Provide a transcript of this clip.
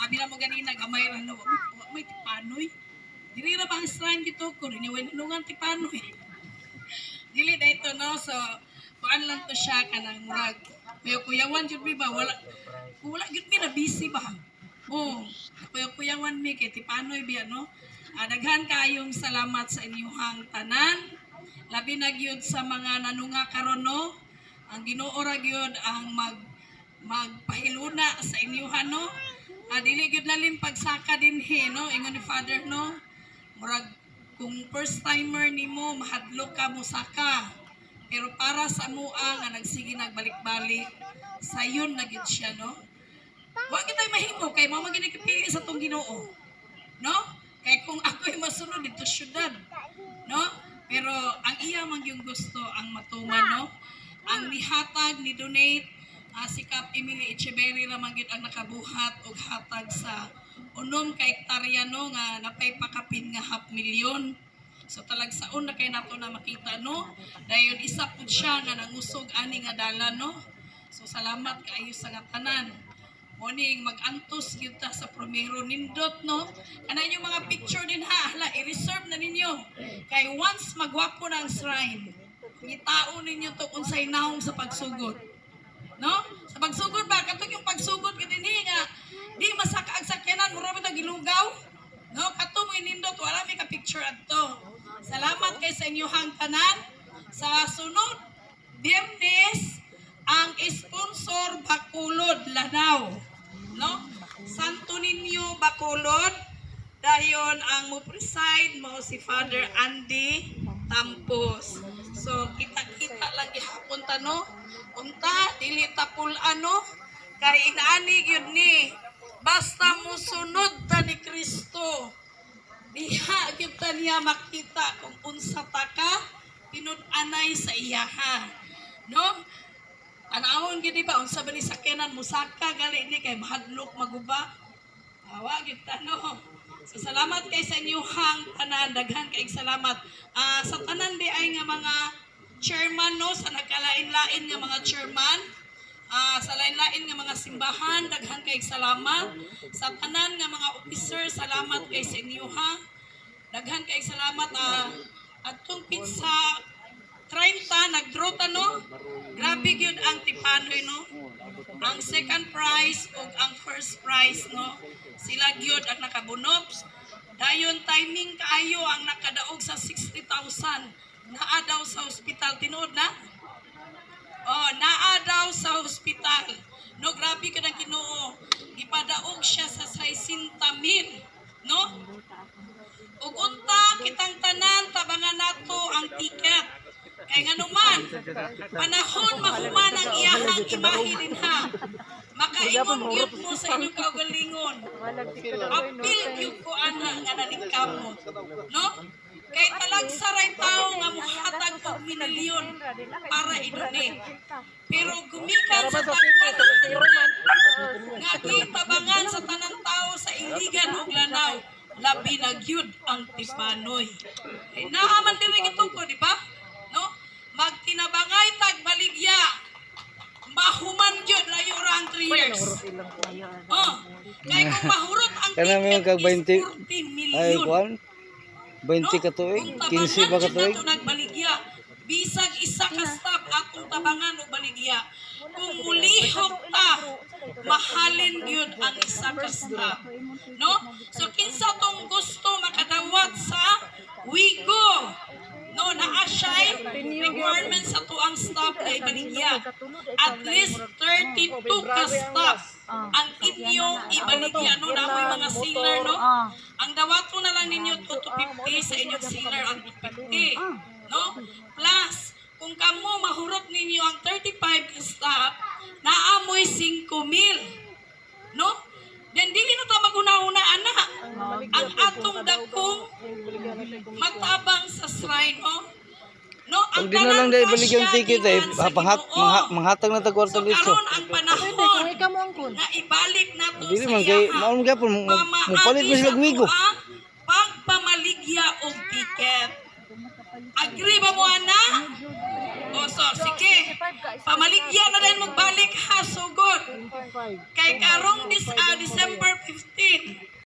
sabi na mo ganina, gamay lang na, may tipanoy. Dili na ba ang shrine gito ko, rin yung nungan tipanoy. Dili na ito, no? So, kuan lang to siya ka ng murag. Kuyawan yun mi ba? Wala yun mi na busy ba? Oo. Kuyawan mi kay tipanoy biya, no? Daghan kayong salamat sa inyong tanan. Labi na gyud sa mga nanunga karon, no? Ang Ginoo ra gyud ang magpahiluna sa inyong, no? Dili gyud lalim pagsaka dinhi, no? Ingon ni Father, no? Murag kung first timer nimo mahadlok ka mo saka. Pero para sa mua nga nagsige nagbalik-balik, sayon na gyud siya, no? Wa kitay mahimo kay mao magini kipili sa tong Ginoo. No? Kay kung ako'y masunod dito syudad, no? Pero ang iya man yung gusto ang matuman, no? Ang nihatag ni donate si Kap Emily Echeverry ra man gyud ang nakabuhat og hatag sa 6 ka hektarya, no, nga napay pakapin nga 500,000. So talagsaon na kay nato na makita, no? Dayon isa pud siya nga nangusog ani nga dalan, no? So salamat kaayo sa tanan. Morning mag-antos gyud ta sa promero nindot, no? Kana yung mga picture din ha, hala i-reserve na ninyo. Kay once magwapo na ang shrine, ngitaon ninyo to unsay naong sa pagsugod. No? Sa pagsugod ba katong yung pagsugod gid dinhi nga di masaka ang sakyanan mura ba gilugaw? No, kato mo inindot wala mi ka picture adto. Salamat kay sa inyong tanan. Sa sunod Biyernes ang sponsor Bacolod Lanao, no? Santo Niño Bacolod. Dayon ang mo preside mo si Father Andy Tampos. So kita-kita lang gihapon ta, no? Unta dili tapul ano kay inaani gyud ni basta mo sunod ta ni Kristo. Diha gyud ta niya makita kung unsa ta ka pinud-anay sa iyaha. No? Anawon gid ba unsa ba ni sakyanan musaka gali ni kay mahadlok maguba. Awa gyud ta, no? So salamat kay sa inyong tanan, daghan kay salamat. Sa tanan di ay nga mga chairman, no, sa nagkalain-lain nga mga chairman, sa lain-lain nga mga simbahan, daghan kay salamat. Sa tanan nga mga officer, salamat kay sa inyo, ha. Daghan kay salamat. Atong pizza 30 nag-draw ta, no. Grabe gyud ang tipanoy, no. Ang second prize ug ang first prize, no. Sila gyud ang nakabunops. Dayon timing kaayo ang nakadaog sa 60,000. Naa daw sa ospital, tinuod na? Oh, naa daw sa ospital. No, grabe ka ng Ginoo. Ipadaog siya sa 60,000, no? Ug unta kitang tanan tabangan nato ang ticket. Kay nganuman, panahon mahuman ang iyahang imahe din ha. Makaingon gyud mo sa inyong kaugalingon. Apil gyud ko ana nga naningkamot, no? Kay talagsaray tao nga muhatag og milyon para i-donate. Pero gumikan sa tagpanan nga gitabangan sa tanang tao sa Iligan ug Lanao, labi na gyud ang tipanoy. Ay naaman diri gito ko, di ba? No? Magtinabangay tag baligya. Mahuman gyud layo ra ang 3 years. Oh. Kay kung mahurot ang ticket is 40 million. 20 ka tuig, 15 ba ka tuig? Nagbaligya. Bisag isa ka staff atong tabangan o baligya. Kung mulihok ta, mahalin gyud ang isa ka staff. No? So kinsa tong gusto makadawat sa Wigo? No, naa siya'y requirement sa tuang staff na ibaligya. At least 32 ka staff ang inyong ibaligya. No, namoy mga sealer, no? Ang dawato na lang ninyo 2 to 50 sa inyong sealer ang 50. No? Plus, kung kamo mahurot ninyo ang 35 ka staff, naamoy 5,000. No? Then dili na ta maguna-una ana. Ang atong dakong matabang sa shrine, oh. No, ang di na lang dahil balik yung ticket manghatag na tagwarta dito. So karon ang panahon na ibalik nato sa man kay maun gyapon mupalit mo sila Wigo. Pagpamaligya og ticket. Agree ba mo ana? O so sige. Pamaligya na din magbalik ha sugod. Kay karong